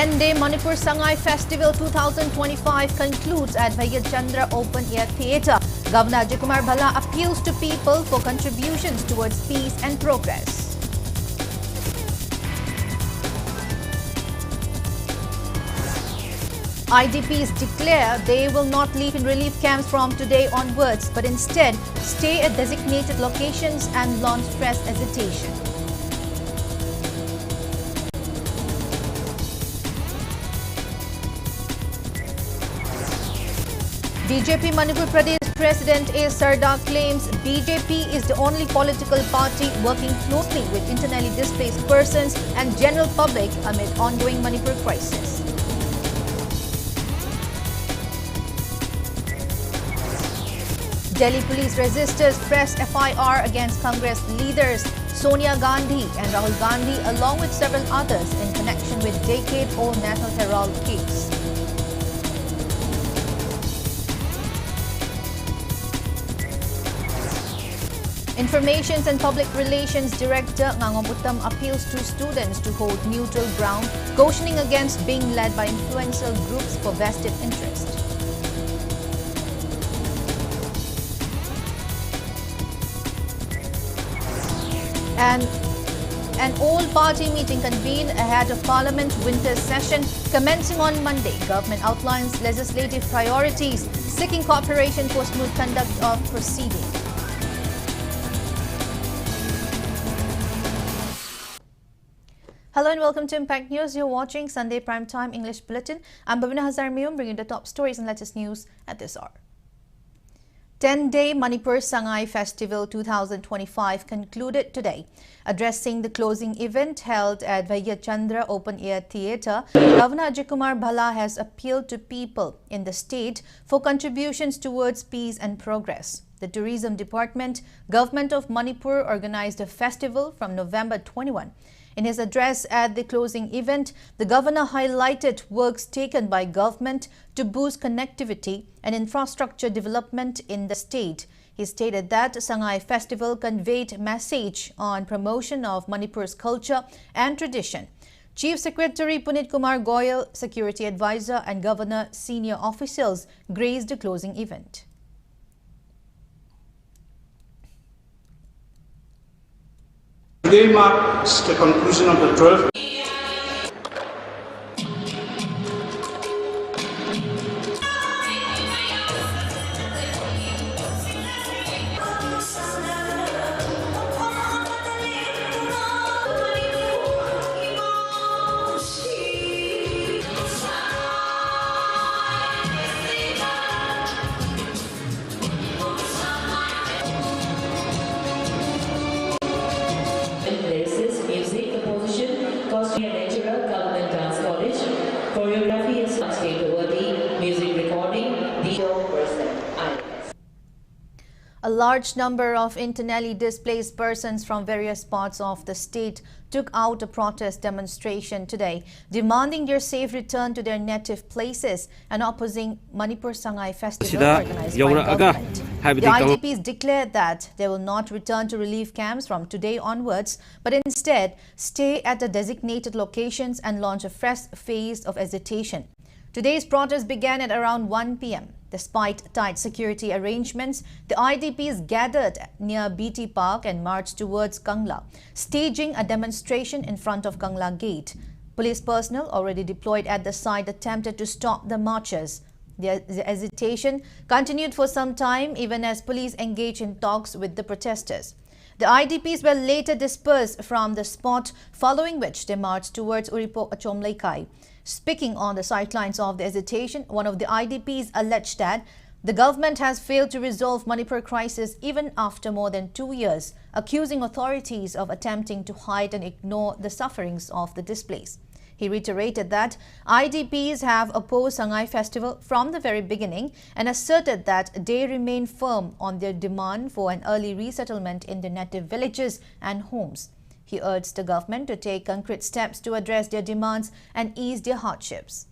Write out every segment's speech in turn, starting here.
10-day Manipur Sangai Festival 2025 concludes at Chandra Open Air Theatre. Governor Hajarima Bhala appeals to people for contributions towards peace and progress. IDPs declare they will not live in relief camps from today onwards, but instead stay at designated locations and launch fresh hesitation. BJP Manipur Pradesh President A. Sarda claims BJP is the only political party working closely with internally displaced persons and general public amid ongoing Manipur crisis. Delhi police registers fresh FIR against Congress leaders Sonia Gandhi and Rahul Gandhi along with several others in connection with decade-old National Herald case. Information and Public Relations Director Ngangomuttam appeals to students to hold neutral ground, cautioning against being led by influential groups for vested interest. And an all-party meeting convened ahead of Parliament winter session commencing on Monday. Government outlines legislative priorities, seeking cooperation for smooth conduct of proceedings. Hello and welcome to Impact News. You're watching Sunday Primetime English Bulletin. I'm BABINA HAJARIMAYUM bringing the top stories and latest news at this hour. 10-day Manipur Sangai Festival 2025 concluded today. Addressing the closing event held at Chandra Open Air Theatre, Governor Hajarima Bhala has appealed to people in the state for contributions towards peace and progress. The Tourism Department, Government of Manipur organized a festival from November 21. In his address at the closing event, the governor highlighted works taken by government to boost connectivity and infrastructure development in the state. He stated that Sangai Festival conveyed message on promotion of Manipur's culture and tradition. Chief Secretary Punit Kumar Goyal, Security Advisor and Governor senior officials graced the closing event. Today marks the conclusion of the 12th A large number of internally displaced persons from various parts of the state took out a protest demonstration today, demanding their safe return to their native places and opposing Manipur Sangai Festival organized by government. The IDPs declared that they will not return to relief camps from today onwards, but instead stay at the designated locations and launch a fresh phase of hesitation. Today's protest began at around 1 p.m. Despite tight security arrangements, the IDPs gathered near BT Park and marched towards Kangla, staging a demonstration in front of Kangla Gate. Police personnel already deployed at the site attempted to stop the marchers. The hesitation continued for some time, even as police engaged in talks with the protesters. The IDPs were later dispersed from the spot, following which they marched towards Uripo Achomlaikai. Speaking on the sidelines of the hesitation, one of the IDPs alleged that the government has failed to resolve Manipur crisis even after more than 2 years, accusing authorities of attempting to hide and ignore the sufferings of the displaced. He reiterated that IDPs have opposed Sangai Festival from the very beginning and asserted that they remain firm on their demand for an early resettlement in their native villages and homes. He urged the government to take concrete steps to address their demands and ease their hardships.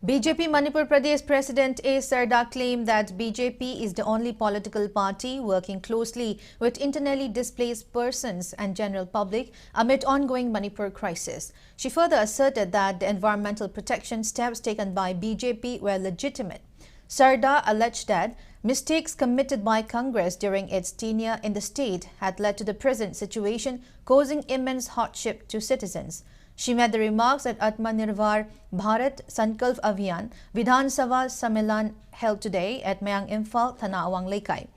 BJP Manipur Pradesh President A. Sarda claimed that BJP is the only political party working closely with internally displaced persons and general public amid ongoing Manipur crisis. She further asserted that the environmental protection steps taken by BJP were legitimate. Sarda alleged that mistakes committed by Congress during its tenure in the state had led to the present situation, causing immense hardship to citizens. She made the remarks at Atmanirbhar Bharat Sankalp Abhiyan Vidhan Sabha Sammelan held today at Mayang Imphal, Thana Awang Lekai.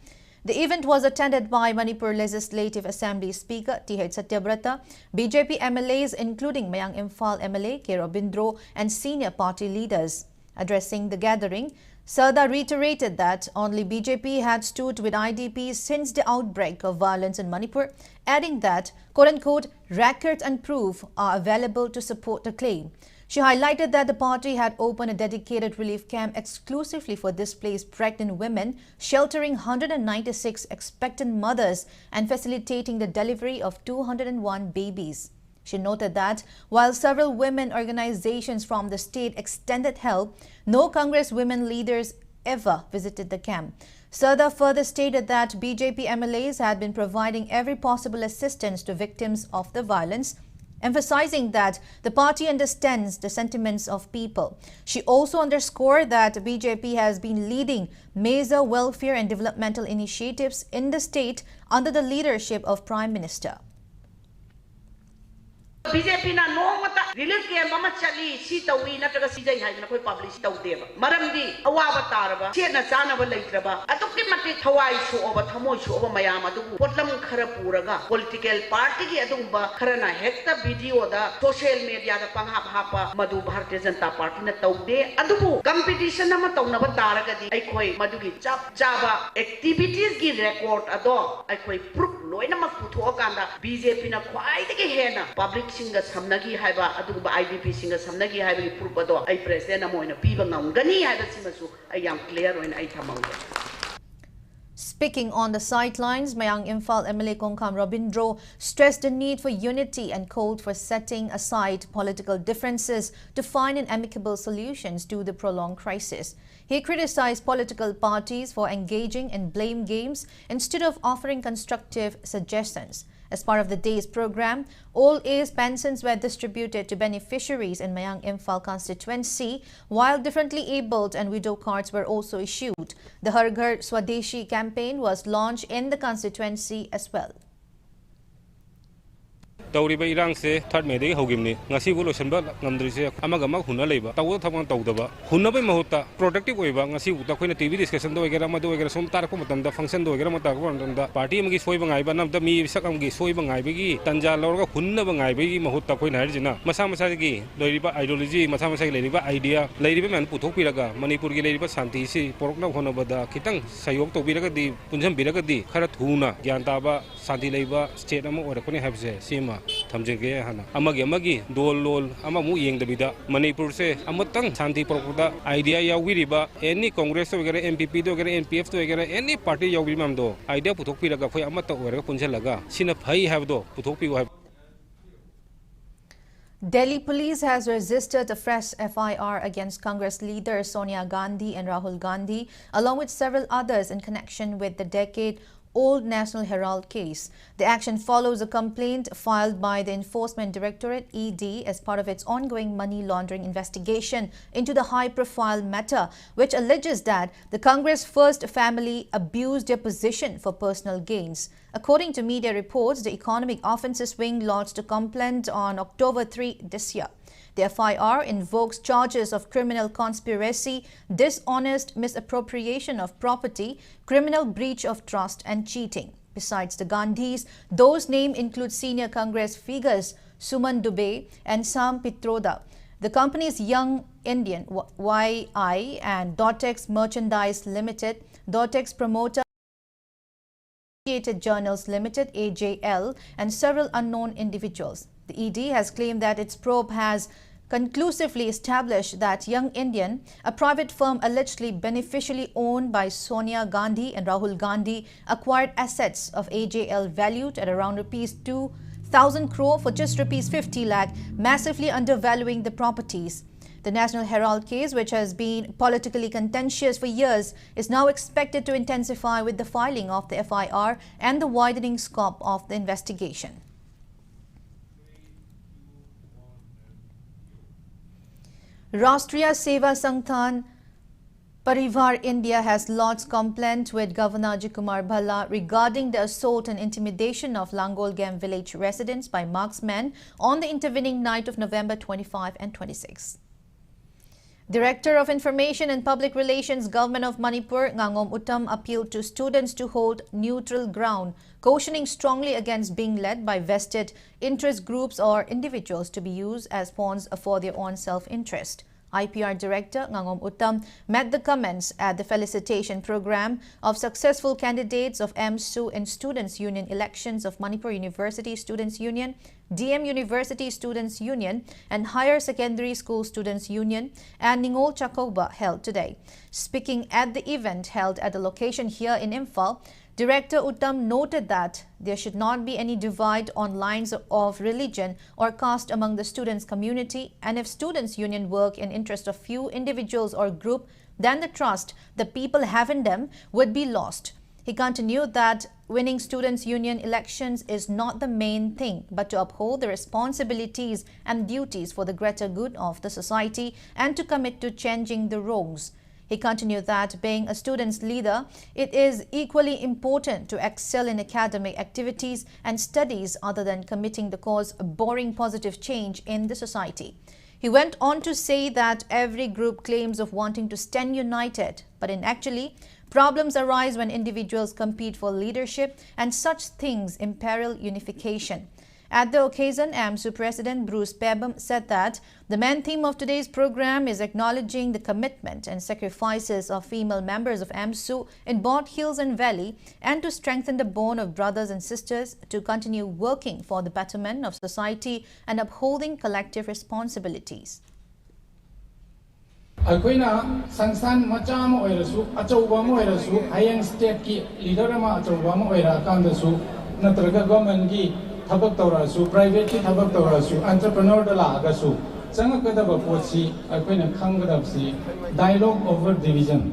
The event was attended by Manipur Legislative Assembly Speaker T.H. Satyabrata, BJP MLAs including Mayang Imphal MLA K. Robindro and senior party leaders. Addressing the gathering, Sarda reiterated that only BJP had stood with IDPs since the outbreak of violence in Manipur, adding that, quote-unquote, records and proof are available to support the claim. She highlighted that the party had opened a dedicated relief camp exclusively for displaced pregnant women, sheltering 196 expectant mothers and facilitating the delivery of 201 babies. She noted that while several women organizations from the state extended help, no Congress women leaders ever visited the camp. Sarda further stated that BJP MLAs had been providing every possible assistance to victims of the violence, emphasizing that the party understands the sentiments of people. She also underscored that BJP has been leading major welfare and developmental initiatives in the state under the leadership of Prime Minister. BJP na no mata relief camp mama chali si tawi na taga si jai hai na koi publish taw deba maramdi awa bataraba che na chana ba leitraba atukti mati thawai su oba thamoi su oba mayam adu potlam khara puraga political party gi adumba khara na hekta video da social media da panghap hapa madu bharatiya janata party na tawde adubu competition na ma tawna ba taraga di ai khoi madu gi chap jaba activities gi record ado ai khoi proof loina ma putho kanda BJP na khwai de hena public singa samnagi haiba aduba IDP singa samnagi haiba purpado ai president amoina piba ngamgani haiba simasu ai yam clear oina ai thamauga. Speaking on the sidelines, Mayang Imphal MLA Kongkham Robindro stressed the need for unity and called for setting aside political differences to find an amicable solutions to the prolonged crisis. He criticized political parties for engaging in blame games instead of offering constructive suggestions. As part of the day's program, all age pensions were distributed to beneficiaries in Mayang Imphal constituency, while differently abled and widow cards were also issued. The Har Ghar Swadeshi campaign was launched in the constituency as well. Tauriba irang se third May de hogimni ngasi bu losenba ngamdri se amaga ma huna leiba taw thamang tawdaba hunna bai mahuta protective oiba ngasi uta khoina TV discussion do egera ma do egera som tar ko matam da function do egera ma ta ko matam da party amgi soiba ngai ba nam da mi sakam gi soiba ngai ba gi tanja lorga hunna ba ngai ba gi mahuta khoina harjina masa masa gi loiriba ideology masa masa gi leiriba idea leiriba man puthok piraga manipur gi leiriba shanti si porokna khona bada kitang sayok to biraga di punjam biraga di khara thuna gyanta ba shanti leiba state ama orakone habse sima thamjenge hana amagi dol lol amamu yengdabida manipur se amatang shanti prokuda idea yawiriba any congress to gere MPP to gere NPF to gere any party yawiri mamdo idea puthok piraga khoi amata oraga punjalaga sina phai have do puthok pi have. Delhi police has registered a fresh FIR against Congress leaders Sonia Gandhi and Rahul Gandhi, along with several others in connection with the decade-old National Herald case. The action follows a complaint filed by the Enforcement Directorate (ED) as part of its ongoing money laundering investigation into the high-profile matter, which alleges that the Congress First family abused their position for personal gains. According to media reports, the Economic Offences Wing lodged a complaint on October 3 this year. The FIR invokes charges of criminal conspiracy, dishonest misappropriation of property, criminal breach of trust and cheating. Besides the Gandhis, those named include senior Congress figures Suman Dubey and Sam Pitroda. The companies Young Indian YI and Dotex Merchandise Limited, Dotex Promoter Associated Journals Limited AJL and several unknown individuals. The ED has claimed that its probe has conclusively established that Young Indian, a private firm allegedly beneficially owned by Sonia Gandhi and Rahul Gandhi, acquired assets of AJL valued at around rupees 2,000 crore for just rupees 50 lakh, massively undervaluing the properties. The National Herald case, which has been politically contentious for years, is now expected to intensify with the filing of the FIR and the widening scope of the investigation. Rashtriya Seva Sangthan Parivar India has lodged complaint with Governor Jikumar Bhalla regarding the assault and intimidation of Langolgam village residents by marksmen on the intervening night of November 25 and 26. Director of Information and Public Relations, Government of Manipur, Ngangom Uttam, appealed to students to hold neutral ground, cautioning strongly against being led by vested interest groups or individuals to be used as pawns for their own self-interest. IPR Director Ngangom Uttam met the comments at the felicitation program of successful candidates of MSU and Students' Union elections of Manipur University Students' Union, DM University Students' Union and Higher Secondary School Students' Union and Ningol Chakoba held today. Speaking at the event held at the location here in Imphal, Director Uttam noted that there should not be any divide on lines of religion or caste among the students' community, and if Students' Union work in interest of few individuals or group, then the trust the people have in them would be lost. He continued that winning Students' Union elections is not the main thing, but to uphold the responsibilities and duties for the greater good of the society and to commit to changing the wrongs. He continued that being a student's leader, it is equally important to excel in academic activities and studies other than committing the cause of boring positive change in the society. He went on to say that every group claims of wanting to stand united, but in actually, problems arise when individuals compete for leadership and such things imperil unification. At the occasion, AMSU President Bruce Pebham said that the main theme of today's program is acknowledging the commitment and sacrifices of female members of AMSU in both hills and valley and to strengthen the bond of brothers and sisters to continue working for the betterment of society and upholding collective responsibilities. Akoina Sansan Macham Oirasu, Achobam Oirasu, Hayang State Ki, Liderama Achobam Oira Kandasu, Natraga Government Tabak Torasu, private Tabak Torasu, entrepreneur de la Gasu, Sangakadaba Posi, Akoina Kangadapsi, dialogue over division.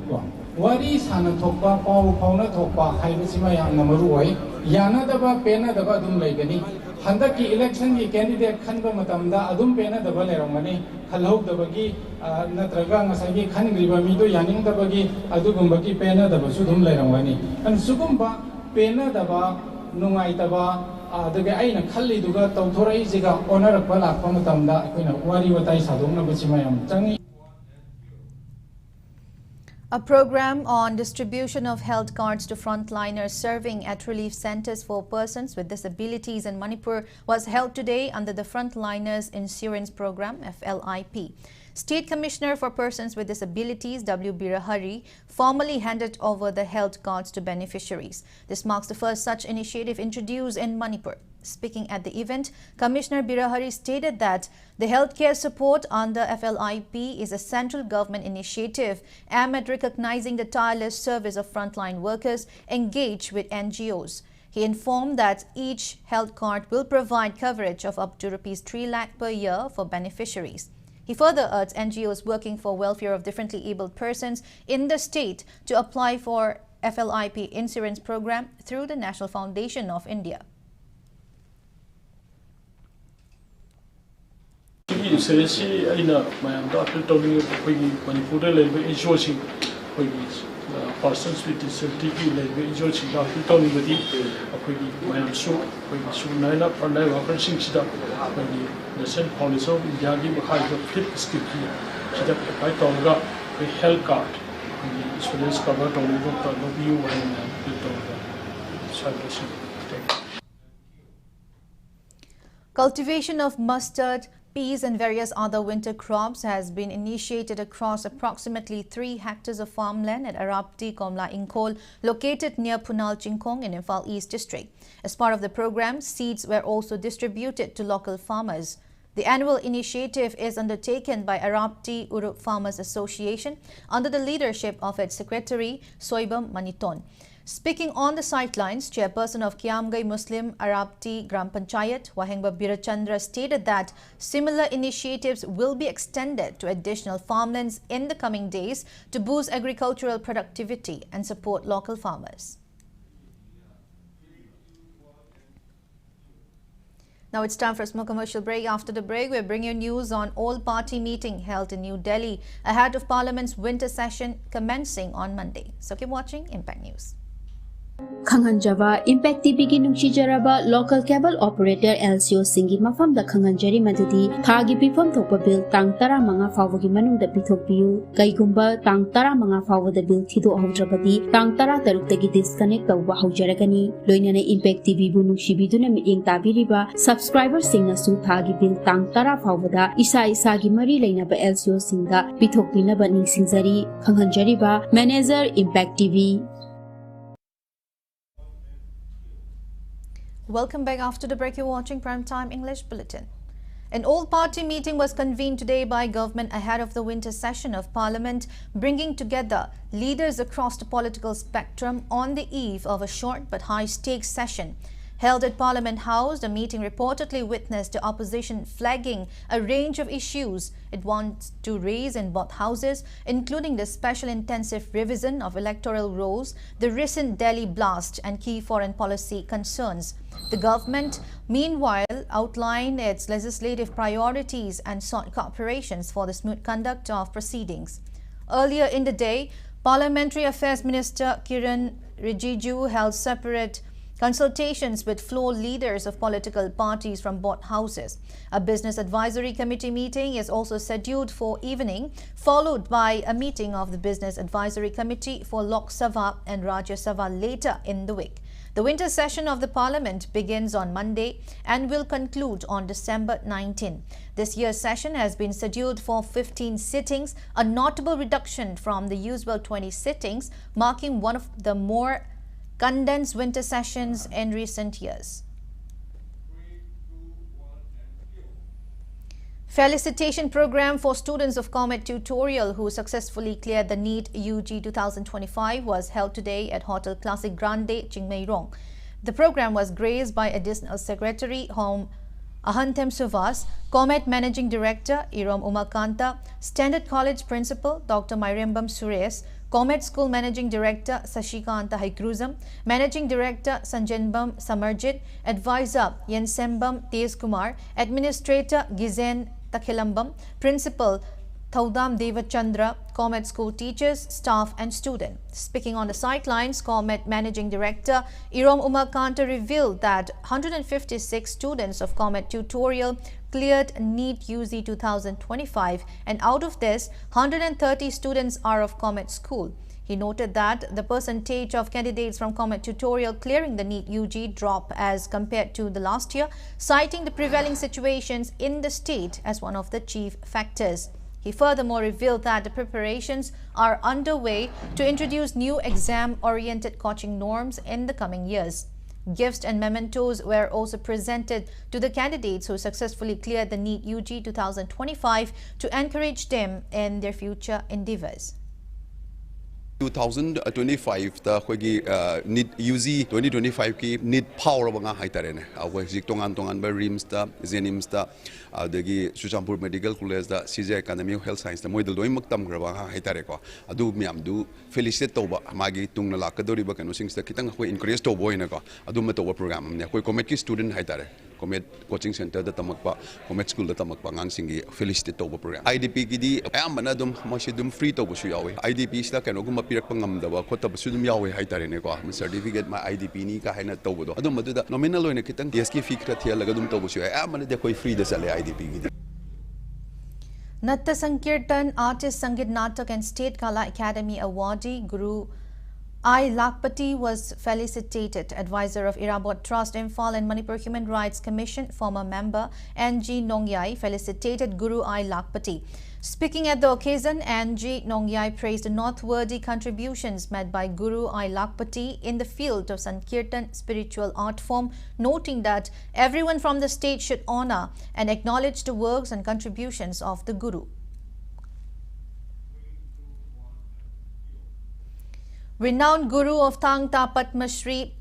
What is Hana Topa, Pauna Topa, Haibasima Namaruai, Yana Daba, Pena Daba Dum Lagani, Handaki election candidate Kanba Matamda, Adum Pena Daba Leramani, Halok Dabagi, Natraga, Masagi, Kanriba Mido, Yaning Dabagi, Adugumbaki, Pena Daba Sudum Leramani, and Sugumba, Pena Daba, Nungaitaba. The Aina Kali Duga, Tautora Iziga, Honor Pala, Pomatamda, Wari Watai Sadona Buchimayam. A program on distribution of health cards to frontliners serving at relief centers for persons with disabilities in Manipur was held today under the Frontliners Insurance Program, FLIP. State Commissioner for Persons with Disabilities, W. Birahari, formally handed over the health cards to beneficiaries. This marks the first such initiative introduced in Manipur. Speaking at the event, Commissioner Birahari stated that the healthcare support under FLIP is a central government initiative aimed at recognizing the tireless service of frontline workers engaged with NGOs. He informed that each health card will provide coverage of up to Rs 3 lakh per year for beneficiaries. He further urged NGOs working for welfare of differently abled persons in the state to apply for FLIP insurance program through the National Foundation of India. Insurance ina mayam da appeal tawning Manipur level insurance persons with disability level insurance da appeal tawning badi mayam so naina pandai workers sing sida National Foundation of India gi makhai ga flip scheme ki sida apply tawga health card insurance cover tawning ko no view and Cultivation of mustard, peas and various other winter crops has been initiated across approximately 3 hectares of farmland at Arapti Komla Ingkol, located near Punal Chingkong in Imphal East District. As part of the program, seeds were also distributed to local farmers. The annual initiative is undertaken by Arapti Urup Farmers Association under the leadership of its secretary, Soibam Maniton. Speaking on the sidelines, Chairperson of Sangai Muslim Arabti Gram Panchayat, Wahengba Birachandra, stated that similar initiatives will be extended to additional farmlands in the coming days to boost agricultural productivity and support local farmers. Now it's time for a small commercial break. After the break, we're bringing you news on all-party meeting held in New Delhi ahead of Parliament's winter session commencing on Monday. So keep watching Impact News. Khanganjava Impact TV ki nungsijaraba local cable operator LCO singi mafam da khanganjari madudi thagi pifam thokpa bill tang tara manga fawagi manung da pithokpiu kaigumba tang tara manga fawa da bill thido haudrabadi tang tara taruk tagi disconnect tawba haujaragani loinana Impact TV bu nungsibiduna miting tabiriba subscriber singna su thagi bill tang tara fawa da isa gi mari leina ba LCO singa pithokpina ba ningsingjari khanganjari ba manager Impact TV. Welcome back. After the break, you're watching Primetime English Bulletin. An all-party meeting was convened today by government ahead of the winter session of Parliament, bringing together leaders across the political spectrum on the eve of a short but high-stakes session. Held at Parliament House, the meeting reportedly witnessed the opposition flagging a range of issues it wants to raise in both houses, including the special intensive revision of electoral rolls, the recent Delhi blast and key foreign policy concerns. The government, meanwhile, outlined its legislative priorities and sought cooperations for the smooth conduct of proceedings. Earlier in the day, Parliamentary Affairs Minister Kiran Rijiju held separate consultations with floor leaders of political parties from both houses. A business advisory committee meeting is also scheduled for evening, followed by a meeting of the business advisory committee for Lok Sabha and Rajya Sabha later in the week. The winter session of the Parliament begins on Monday and will conclude on December 19. This year's session has been scheduled for 15 sittings, a notable reduction from the usual 20 sittings, marking one of the more condensed winter sessions in recent years. Felicitation program for students of Comet Tutorial who successfully cleared the NEET UG 2025 was held today at Hotel Classic Grande, Chingmeirong. The program was graced by Additional Secretary Home Ahantem Suvas, Comet Managing Director Irom Umakanta, Standard College Principal Dr. Mairembam Suresh, Comet School Managing Director Sashikanta Haikruzam, Managing Director Sanjanbam Samarjit, Advisor Yensembam Tezkumar, Administrator Gizen Takhilambam, Principal Thaudam Devachandra, Comet School teachers, staff and students. Speaking on the sidelines, Comet Managing Director Irom Umakanta revealed that 156 students of Comet Tutorial cleared NEET UG 2025 and out of this, 130 students are of Comet School. He noted that the percentage of candidates from Comet Tutorial clearing the NEET UG dropped as compared to the last year, citing the prevailing situations in the state as one of the chief factors. He furthermore revealed that the preparations are underway to introduce new exam-oriented coaching norms in the coming years. Gifts and mementos were also presented to the candidates who successfully cleared the NEET UG 2025 to encourage them in their future endeavors. 2025 ta khogi NEET UG 2025 ki NEET power banga haitare ne awa jik tongan ba RIMS ta Zenims ta adagi Chuchampur Medical College da CJ Academy of Health Science ta moidal doi maktam graba haitare ko adu miam du felicitate toba magi tungna lakadori ba kanu singsta kitang khoi encourage to boina ko adu ma toba program ne khoi Comet ki student haitare Comet coaching center da tamakpa Comet school da tamakpa ngang singi felicitate toba program IDP ki di ayamana dum masidum free to bu su yawi IDP sta kanu gum pirak pangamdaba khotaba sudum yawi haitare ne ko certificate ma IDP ni ka haina tobo do adu madu da nominal oina kitang DSK fee kra thia laga dum tobo su ayamana de koi free da sale IDP ki di Natta Sankirtan Artist Sangit Natak and State Kala Academy awardee Guru I. Lakpati was felicitated. Advisor of Irabot Trust, Imphal and Manipur Human Rights Commission, former member N.G. Nongyai felicitated Guru I. Lakpati. Speaking at the occasion, N.G. Nongyai praised the noteworthy contributions made by Guru I. Lakpati in the field of Sankirtan spiritual art form, noting that everyone from the state should honor and acknowledge the works and contributions of the Guru. Renowned guru of Thangta Padma Shri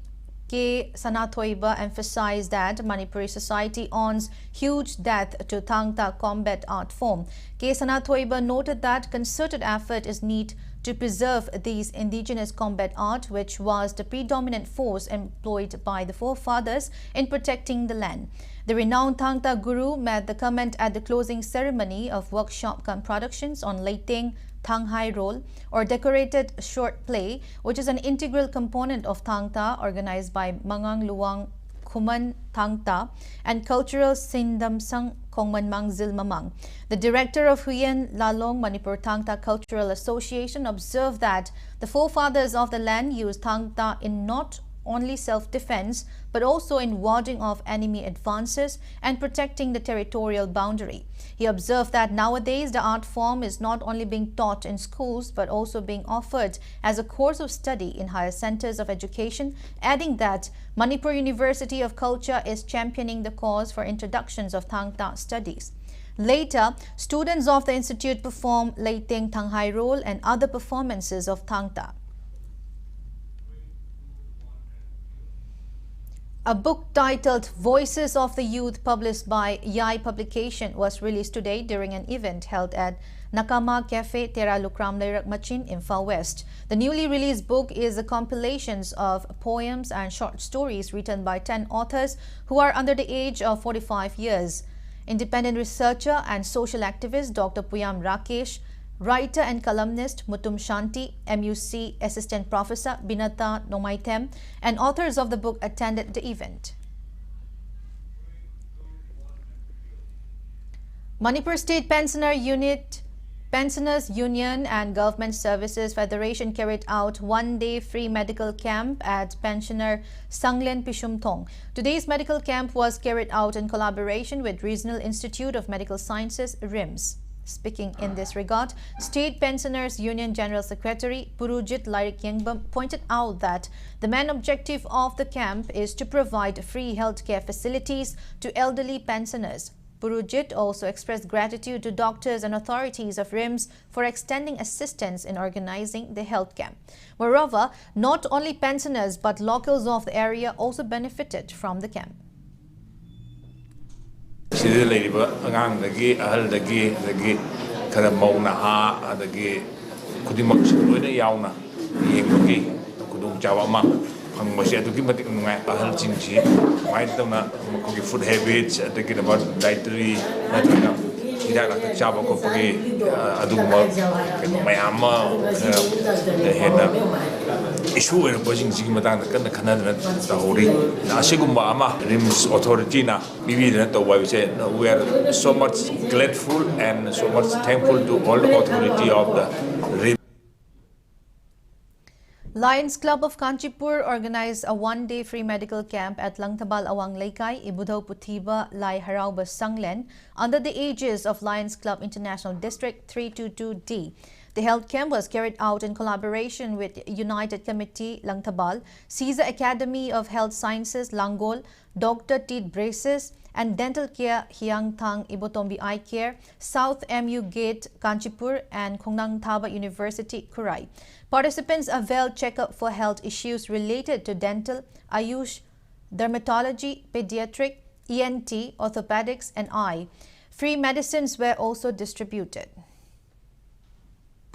K. Sanathoiba emphasized that Manipuri society owns huge debt to Thangta combat art form. K. Sanathoiba noted that concerted effort is needed to preserve these indigenous combat art, which was the predominant force employed by the forefathers in protecting the land. The renowned Thangta guru made the comment at the closing ceremony of workshop productions on Leiting Thanghai role or decorated short play, which is an integral component of Thangta organized by Mangang Luang Khuman Thangta and Cultural Sindam Sang Kongman Mangzil Mamang. The director of Huyen Lalong Manipur Thangta Cultural Association observed that the forefathers of the land used Thangta in not only self-defense but also in warding off enemy advances and protecting the territorial boundary. He observed that nowadays the art form is not only being taught in schools but also being offered as a course of study in higher centers of education, adding that Manipur University of Culture is championing the cause for introductions of Thangta studies. Later, students of the institute perform Leiting Thanghai role and other performances of Thangta. A book titled Voices of the Youth, published by Yai Publication, was released today during an event held at Nakama Cafe, Tera Lukram Leirak Machin, Imphal West. The newly released book is a compilation of poems and short stories written by 10 authors who are under the age of 45 years. Independent researcher and social activist Dr. Puyam Rakesh, writer and columnist Mutum Shanti, MUC Assistant Professor Binata Nomaitem, and authors of the book attended the event. Manipur State Pensioners Union and Government Services Federation carried out one-day free medical camp at Pensioner Sanglen Pishumthong. Today's medical camp was carried out in collaboration with Regional Institute of Medical Sciences, RIMS. Speaking in this regard, State Pensioners Union General Secretary Purujit Lairik Yengbam pointed out that the main objective of the camp is to provide free healthcare facilities to elderly pensioners. Purujit also expressed gratitude to doctors and authorities of RIMS for extending assistance in organizing the health camp. Moreover, not only pensioners but locals of the area also benefited from the camp. Sida leiriba angang dagi kada mauna ha adagi kudimak loina yauna yengki kudung jawa ma phangmasi adugi matik nungai ahal chingchi mai tawna makogi food habits adagi about dietary natraga ida ga chaba ko pagi adugma mayama hena issue er bojing jing matang kan kanana tahori asigumba ama RIMS authority na bibi na to why we are so much grateful and so much thankful to all the authority of the RIMS. Lions Club of Kanchipur organized a one-day free medical camp at Langtabal Awang Laikai, Ibudhaw Puthiba, Lai Harauba Sanglen under the aegis of Lions Club International District 322D. The health camp was carried out in collaboration with United Committee Langtabal, Caesar Academy of Health Sciences Langol, Dr. Tit Braces, and Dental Care Hiang Thang Ibotombi Eye Care, South MU Gate Kanchipur, and Khongnang Thaba University Kurai. Participants availed checkup for health issues related to dental, Ayush, dermatology, pediatric, ENT, orthopedics, and eye. Free medicines were also distributed.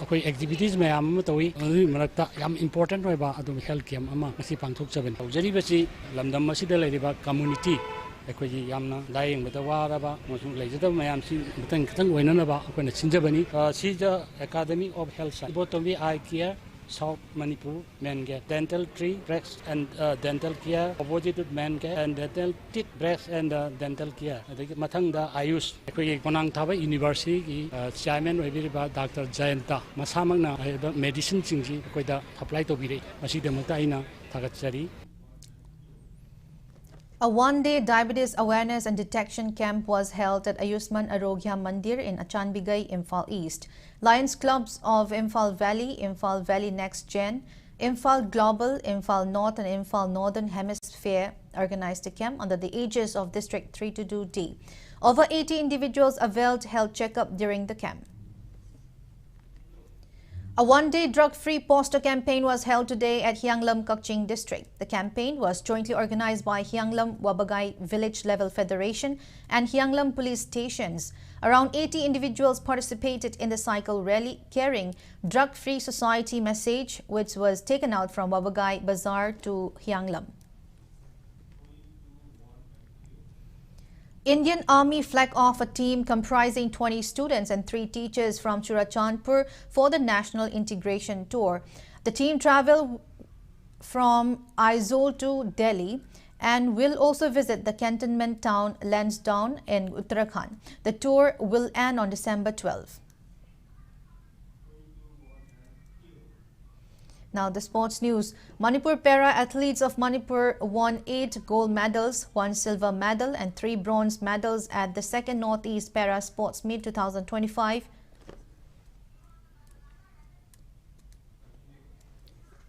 Activities mayam tawi marakta yam important roiba adum health camp ama masi pangthok chaben jari basi lamdam masida leiriba community ekoi yamna daing batawa raba mosu leijada mayam si butang khang oinana ba akona sinjabani si ja Academy of Health Science botombi eye care South Manipur men care dental tree breast and dental care opposite men care and dental teeth breast and dental care mathang da Ayush ekoi Khongnang Thaba University ki chairman oibiriba Dr. Jayanta masamangna medicine chingji ekoi da apply to bire masi demata aina thagatsari. A one-day diabetes awareness and detection camp was held at Ayushman Arogya Mandir in Achanbigai, Imphal East. Lions Clubs of Imphal Valley Next Gen, Imphal Global, Imphal North and Imphal Northern Hemisphere organized the camp under the aegis of District 322D. Over 80 individuals availed health checkup during the camp. A one-day drug-free poster campaign was held today at Hianglam, Kakching district. The campaign was jointly organized by Hianglam Wabagai Village Level Federation and Hianglam police stations. Around 80 individuals participated in the cycle rally carrying drug-free society message, which was taken out from Wabagai Bazaar to Hianglam. Indian Army flag off a team comprising 20 students and 3 teachers from Churachandpur for the National Integration Tour. The team travelled from Aizawl to Delhi and will also visit the cantonment town Lansdowne in Uttarakhand. The tour will end on December 12. Now the sports news. Manipur para athletes of Manipur won 8 gold medals, 1 silver medal and 3 bronze medals at the 2nd Northeast Para Sports Meet 2025.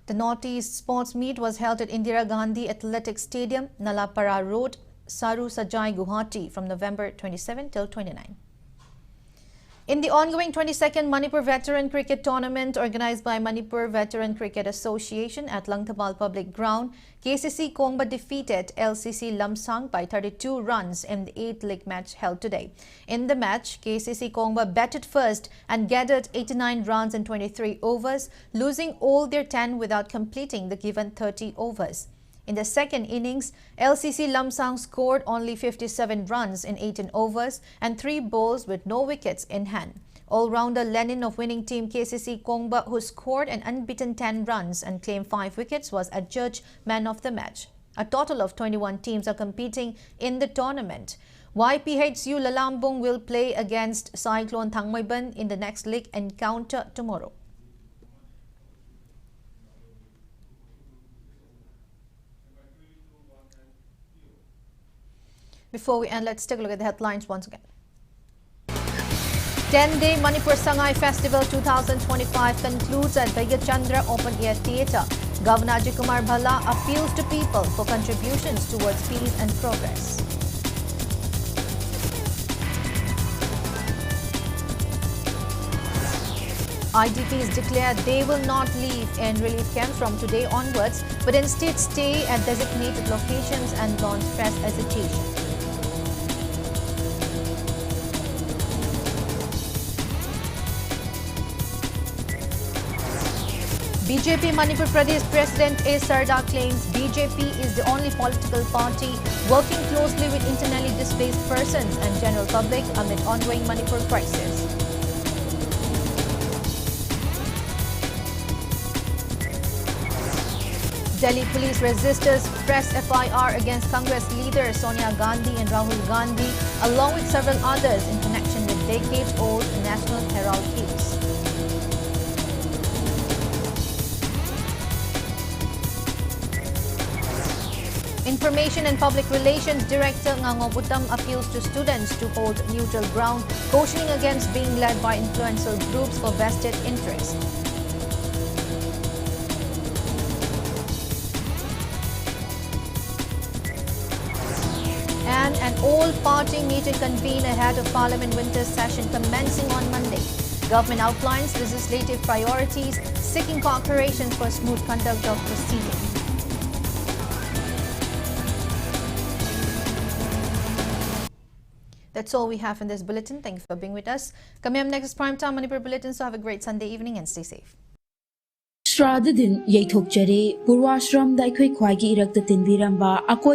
The Northeast Sports Meet was held at Indira Gandhi Athletics Stadium, Nalapara Road, Saru Sajai, Guwahati from November 27 till 29. In the ongoing 22nd Manipur Veteran Cricket Tournament organized by Manipur Veteran Cricket Association at Langtabal Public Ground, KCC Kongba defeated LCC Lamsang by 32 runs in the 8th league match held today. In the match, KCC Kongba batted first and gathered 89 runs in 23 overs, losing all their 10 without completing the given 30 overs. In the second innings, LCC Lamsang scored only 57 runs in 18 overs and 3 balls with no wickets in hand. All-rounder Lenin of winning team KCC Kongba, who scored an unbeaten 10 runs and claimed 5 wickets, was adjudged man of the match. A total of 21 teams are competing in the tournament. YPHU Lalambung will play against Cyclone Thangmaiban in the next league encounter tomorrow. Before we end, let's take a look at the headlines once again. 10-day Manipur Sangai Festival 2025 concludes at Vaigachandra Open Air Theatre. Governor Ajay Kumar Bhalla appeals to people for contributions towards peace and progress. IDPs declared they will not leave in relief camps from today onwards, but instead stay at designated locations and launch press agitation. BJP Manipur Pradesh President A. Sarda claims BJP is the only political party working closely with internally displaced persons and general public amid ongoing Manipur crisis. Delhi police registers press FIR against Congress leaders Sonia Gandhi and Rahul Gandhi, along with several others in connection with decades-old National Herald case. Information and Public Relations Director Ngangobutam appeals to students to hold neutral ground, cautioning against being led by influential groups for vested interest. And an all-party meeting convened ahead of Parliament winter session commencing on Monday. Government outlines legislative priorities, seeking cooperation for smooth conduct of proceedings. That's all we have in this bulletin. Thank you for being with us. Coming up next is Primetime Manipur Bulletin, so have a great Sunday evening and stay safe. Shradha din yaithok jare Purwashram daikhoi khwai gi irak ta tinbiramba akoi